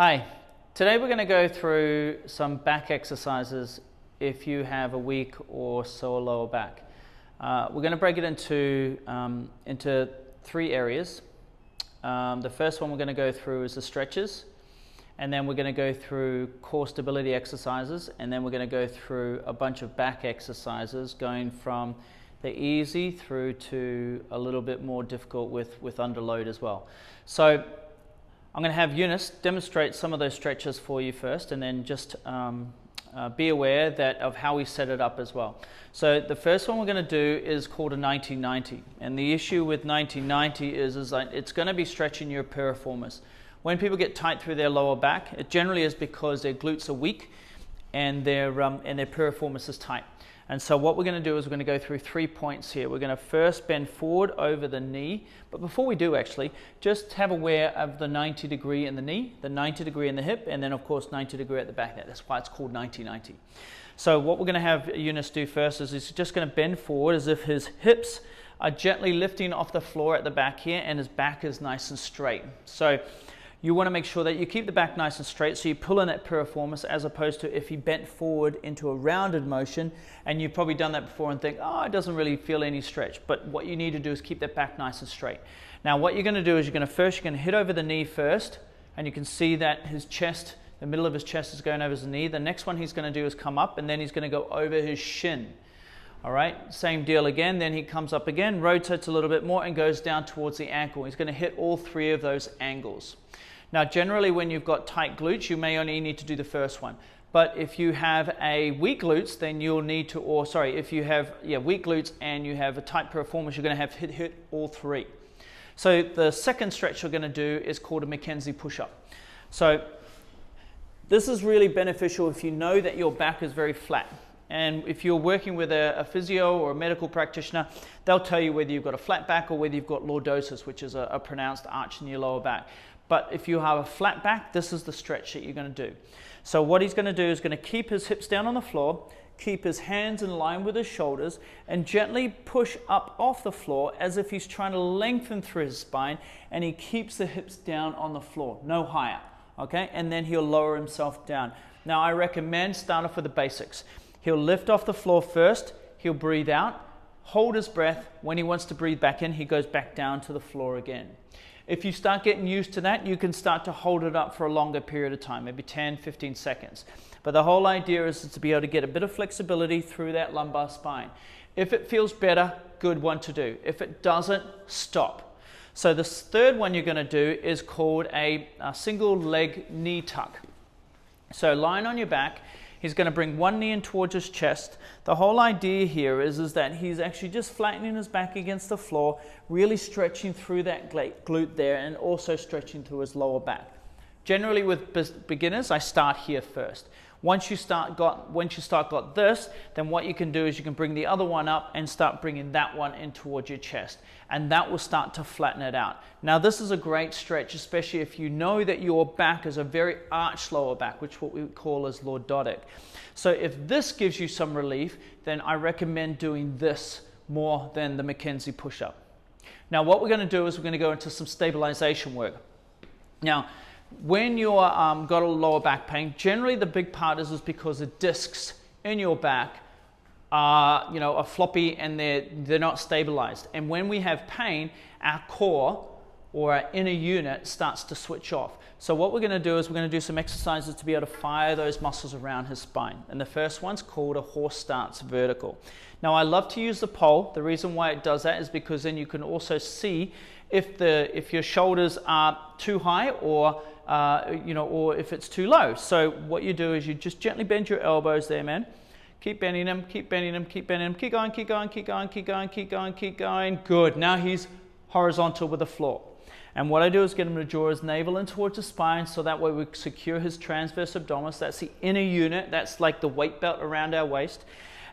Hi, today we're going to go through some back exercises if you have a weak or sore lower back. We're going to break it into three areas. The first one we're going to go through is the stretches, and then we're going to go through core stability exercises, and then we're going to go through a bunch of back exercises going from the easy through to a little bit more difficult with under load as well. So I'm going to have Eunice demonstrate some of those stretches for you first, and then just be aware of how we set it up as well. So the first one we're going to do is called a 90-90, and the issue with 90-90 is that it's going to be stretching your piriformis. When people get tight through their lower back, it generally is because their glutes are weak and their piriformis is tight. And so what we're going to do is we're going to go through 3 points here. We're going to first bend forward over the knee, but before we do actually, just have aware of the 90 degree in the knee, the 90 degree in the hip, and then of course 90 degree at the back. That's why it's called 90-90. So what we're going to have Eunice do first is he's just going to bend forward as if his hips are gently lifting off the floor at the back here, and his back is nice and straight. So you want to make sure that you keep the back nice and straight, so you pull in that piriformis, as opposed to if he bent forward into a rounded motion, and you've probably done that before and think, oh, it doesn't really feel any stretch. But what you need to do is keep that back nice and straight. Now what you're going to do is you're going to hit over the knee first, and you can see that his chest, the middle of his chest is going over his knee. The next one he's going to do is come up, and then he's going to go over his shin. All right, same deal again. Then he comes up again, rotates a little bit more, and goes down towards the ankle. He's going to hit all three of those angles. Now generally when you've got tight glutes, you may only need to do the first one. But if you have a weak glutes, then you'll need to, if you have weak glutes and you have a tight piriformis, you're going to have to hit all three. So the second stretch you're going to do is called a Mackenzie push-up. So this is really beneficial if you know that your back is very flat. And if you're working with a physio or a medical practitioner, they'll tell you whether you've got a flat back or whether you've got lordosis, which is a pronounced arch in your lower back. But if you have a flat back, this is the stretch that you're going to do. So what he's going to do is going to keep his hips down on the floor, keep his hands in line with his shoulders, and gently push up off the floor as if he's trying to lengthen through his spine, and he keeps the hips down on the floor, no higher, okay? And then he'll lower himself down. Now I recommend start off with the basics. He'll lift off the floor first, he'll breathe out, hold his breath. When he wants to breathe back in, he goes back down to the floor again. If you start getting used to that, you can start to hold it up for a longer period of time, maybe 10, 15 seconds. But the whole idea is to be able to get a bit of flexibility through that lumbar spine. If it feels better, good one to do. If it doesn't, stop. So this third one you're going to do is called a single leg knee tuck. So lying on your back, he's going to bring one knee in towards his chest. The whole idea here is that he's actually just flattening his back against the floor, really stretching through that glute there, and also stretching through his lower back. Generally with beginners, I start here first. Once you start got this, then what you can do is you can bring the other one up and start bringing that one in towards your chest, and that will start to flatten it out. Now this is a great stretch, especially if you know that your back is a very arched lower back, which what we call as lordotic. So if this gives you some relief, then I recommend doing this more than the Mackenzie push-up. Now what we're going to do is we're going to go into some stabilization work. Now when you've got a lower back pain, generally the big part is because the discs in your back are floppy and they're not stabilized. And when we have pain, our core or our inner unit starts to switch off. So what we're going to do is we're going to do some exercises to be able to fire those muscles around his spine. And the first one's called a horse stance vertical. Now I love to use the pole. The reason why it does that is because then you can also see if your shoulders are too high or if it's too low. So what you do is you just gently bend your elbows there, man. Keep bending them, keep bending them, keep bending them. Keep going, keep going, keep going, keep going, keep going, keep going. Good. Now he's horizontal with the floor. And what I do is get him to draw his navel in towards the spine, so that way we secure his transverse abdominis. That's the inner unit. That's like the weight belt around our waist.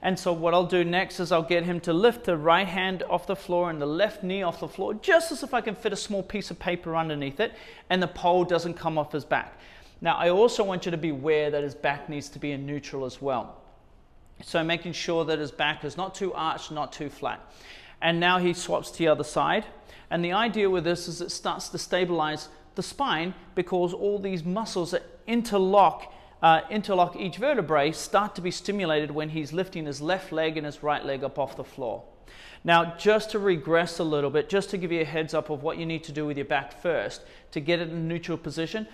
And so what I'll do next is I'll get him to lift the right hand off the floor and the left knee off the floor, just as if I can fit a small piece of paper underneath it, and the pole doesn't come off his back. Now I also want you to be aware that his back needs to be in neutral as well. So making sure that his back is not too arched, not too flat. And now he swaps to the other side. And the idea with this is it starts to stabilize the spine because all these muscles that interlock each vertebrae start to be stimulated when he's lifting his left leg and his right leg up off the floor. Now, just to regress a little bit, just to give you a heads up of what you need to do with your back first to get it in a neutral position.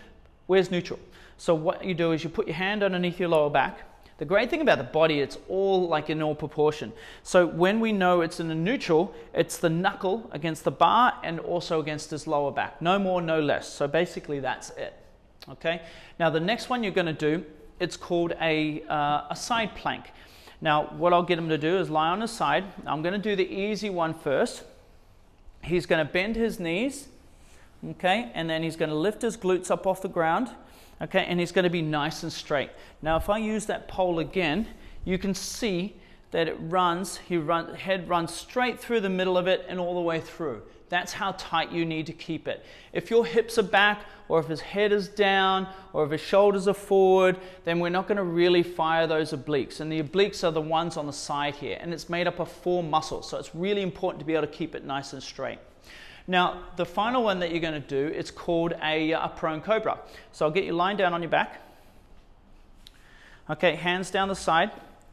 Where's neutral? So what you do is you put your hand underneath your lower back. The great thing about the body, it's all like in all proportion. So when we know it's in a neutral, it's the knuckle against the bar and also against his lower back. No more, no less. So basically that's it. Okay. Now the next one you're going to do, it's called a side plank. Now what I'll get him to do is lie on his side. I'm going to do the easy one first. He's going to bend his knees, okay, and then he's going to lift his glutes up off the ground, okay, and he's going to be nice and straight. Now if I use that pole again, you can see that it runs, head runs straight through the middle of it and all the way through. That's how tight you need to keep it. If your hips are back, or if his head is down, or if his shoulders are forward, then we're not going to really fire those obliques. And the obliques are the ones on the side here, and it's made up of 4 muscles, so it's really important to be able to keep it nice and straight. Now, the final one that you're going to do, it's called a prone cobra. So I'll get you lying down on your back. Okay, hands down the side.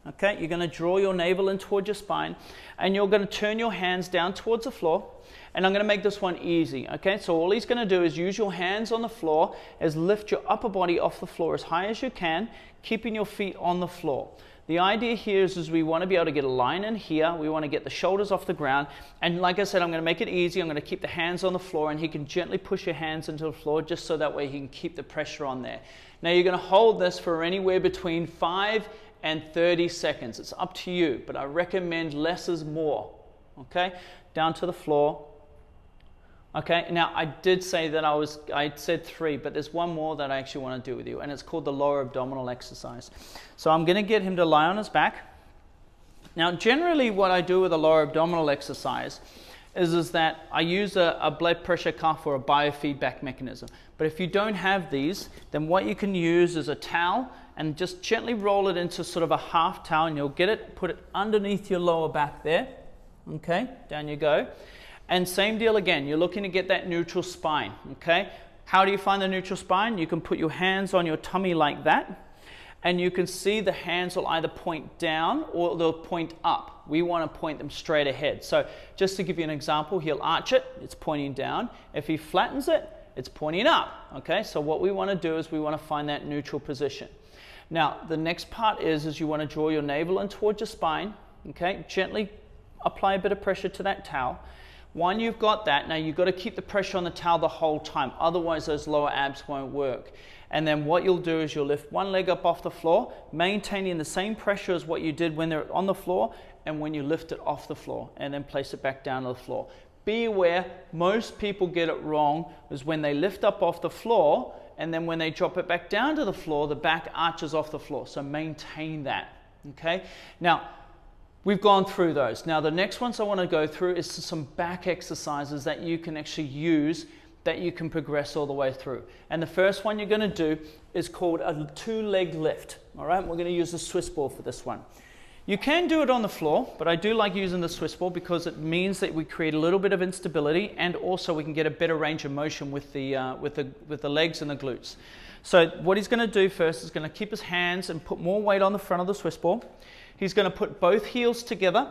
Okay, you're going to draw your navel in towards your spine, and you're going to turn your hands down towards the floor. And I'm going to make this one easy, okay? So all he's going to do is use your hands on the floor, is lift your upper body off the floor as high as you can, keeping your feet on the floor. The idea here is we want to be able to get a line in here. We want to get the shoulders off the ground. And like I said, I'm going to make it easy. I'm going to keep the hands on the floor, and he can gently push your hands into the floor just so that way he can keep the pressure on there. Now you're going to hold this for anywhere between 5 and 30 seconds. It's up to you, but I recommend less is more, okay? Down to the floor. Okay, now I did say that I said 3, but there's one more that I actually want to do with you, and it's called the lower abdominal exercise. So I'm going to get him to lie on his back. Now, generally what I do with a lower abdominal exercise is that I use a blood pressure cuff or a biofeedback mechanism. But if you don't have these, then what you can use is a towel and just gently roll it into sort of a half towel, and you'll get it, put it underneath your lower back there. Okay, down you go. And same deal again, you're looking to get that neutral spine, okay? How do you find the neutral spine? You can put your hands on your tummy like that, and you can see the hands will either point down or they'll point up. We want to point them straight ahead. So just to give you an example, he'll arch it, it's pointing down. If he flattens it, it's pointing up, okay? So what we want to do is we want to find that neutral position. Now, the next part is you want to draw your navel in towards your spine, okay? Gently apply a bit of pressure to that towel. Once you've got that, now you've got to keep the pressure on the towel the whole time, otherwise those lower abs won't work. And then what you'll do is you'll lift one leg up off the floor, maintaining the same pressure as what you did when they're on the floor and when you lift it off the floor, and then place it back down to the floor. Be aware, most people get it wrong, is when they lift up off the floor and then when they drop it back down to the floor, the back arches off the floor. So maintain that, okay? Now, we've gone through those. Now the next ones I want to go through is some back exercises that you can actually use that you can progress all the way through. And the first one you're going to do is called a 2-leg lift. All right, we're going to use the Swiss ball for this one. You can do it on the floor, but I do like using the Swiss ball because it means that we create a little bit of instability, and also we can get a better range of motion with the legs and the glutes. So what he's going to do first is going to keep his hands and put more weight on the front of the Swiss ball. He's going to put both heels together.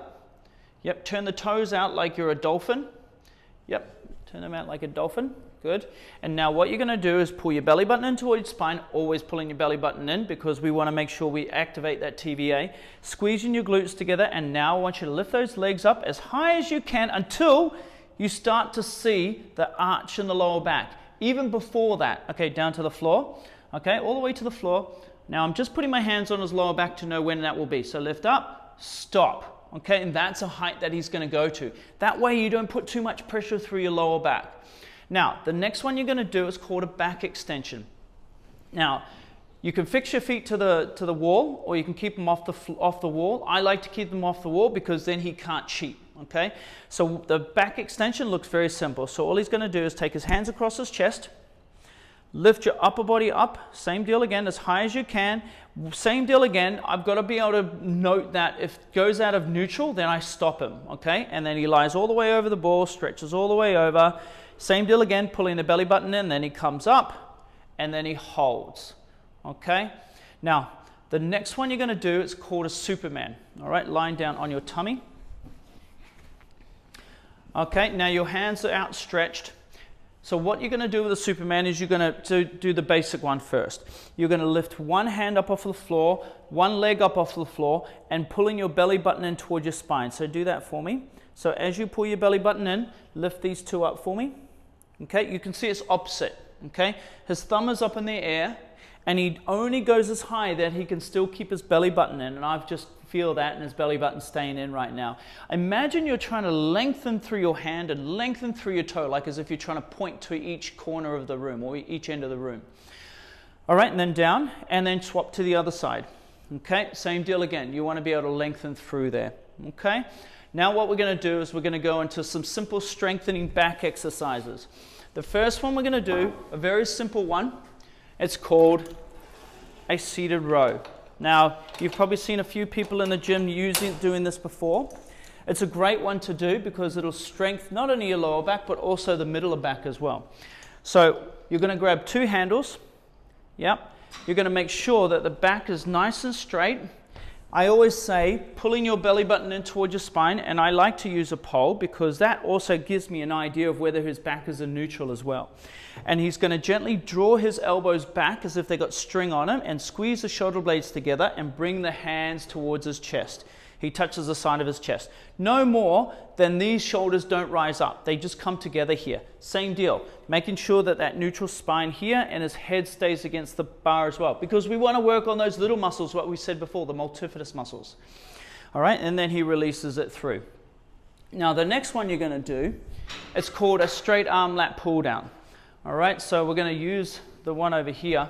Yep, turn the toes out like you're a dolphin. Yep, turn them out like a dolphin. Good. And now what you're going to do is pull your belly button into your spine, always pulling your belly button in because we want to make sure we activate that TVA. Squeezing your glutes together, and now I want you to lift those legs up as high as you can until you start to see the arch in the lower back. Even before that, okay, down to the floor, okay, all the way to the floor. Now I'm just putting my hands on his lower back to know when that will be. So lift up, stop, okay, and that's a height that he's going to go to. That way you don't put too much pressure through your lower back. Now, the next one you're going to do is called a back extension. Now, you can fix your feet to the wall, or you can keep them off the wall. I like to keep them off the wall because then he can't cheat, okay? So the back extension looks very simple. So all he's going to do is take his hands across his chest, lift your upper body up, same deal again, as high as you can. Same deal again, I've got to be able to note that if it goes out of neutral, then I stop him, okay? And then he lies all the way over the ball, stretches all the way over. Same deal again, pulling the belly button in, then he comes up, and then he holds, okay? Now, the next one you're going to do is called a Superman, all right? Lying down on your tummy. Okay, now your hands are outstretched. So what you're going to do with a Superman is you're going to do the basic one first. You're going to lift one hand up off the floor, one leg up off the floor, and pulling your belly button in toward your spine. So do that for me. So as you pull your belly button in, lift these two up for me. Okay, you can see it's opposite. Okay, his thumb is up in the air, and he only goes as high that he can still keep his belly button in, and I've just feel that and his belly button staying in right now. Imagine you're trying to lengthen through your hand and lengthen through your toe, like as if you're trying to point to each corner of the room or each end of the room. All right, and then down, and then swap to the other side. Okay, same deal again. You want to be able to lengthen through there. Okay, now what we're going to do is we're going to go into some simple strengthening back exercises. The first one we're going to do, a very simple one, it's called a seated row. Now, you've probably seen a few people in the gym doing this before. It's a great one to do because it'll strengthen not only your lower back, but also the middle of back as well. So you're going to grab two handles. Yep. You're going to make sure that the back is nice and straight. I always say pulling your belly button in towards your spine, and I like to use a pole because that also gives me an idea of whether his back is in neutral as well. And he's going to gently draw his elbows back as if they got string on him and squeeze the shoulder blades together and bring the hands towards his chest. He touches the side of his chest. No more than these shoulders don't rise up. They just come together here. Same deal. Making sure that that neutral spine here and his head stays against the bar as well. Because we want to work on those little muscles, what we said before, the multifidus muscles. All right, and then he releases it through. Now the next one you're going to do, it's called a straight arm lat pull down. All right, so we're going to use the one over here.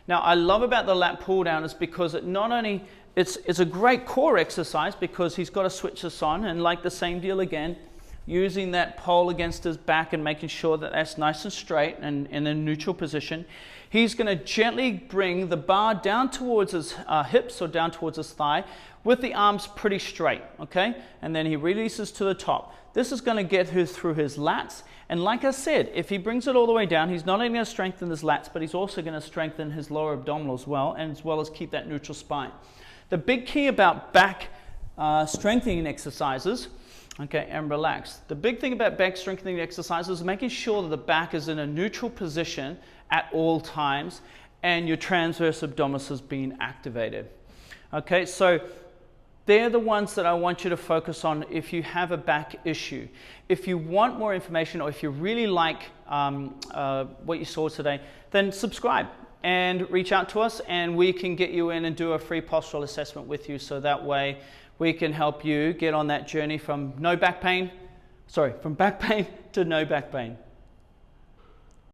Now I love about the lat pull down is because it not only it's a great core exercise because he's got to switch this on, and like the same deal again, using that pole against his back and making sure that that's nice and straight and in a neutral position. He's going to gently bring the bar down towards his hips or down towards his thigh with the arms pretty straight, okay? And then he releases to the top. This is going to get through his lats, and like I said, if he brings it all the way down, he's not only going to strengthen his lats, but he's also going to strengthen his lower abdominal as well, and as well as keep that neutral spine. The big key about back strengthening exercises, okay, and relax. The big thing about back strengthening exercises is making sure that the back is in a neutral position at all times and your transverse abdominis is being activated. Okay, so they're the ones that I want you to focus on if you have a back issue. If you want more information or if you really like what you saw today, then subscribe and reach out to us and we can get you in and do a free postural assessment with you, so that way we can help you get on that journey from back pain to no back pain.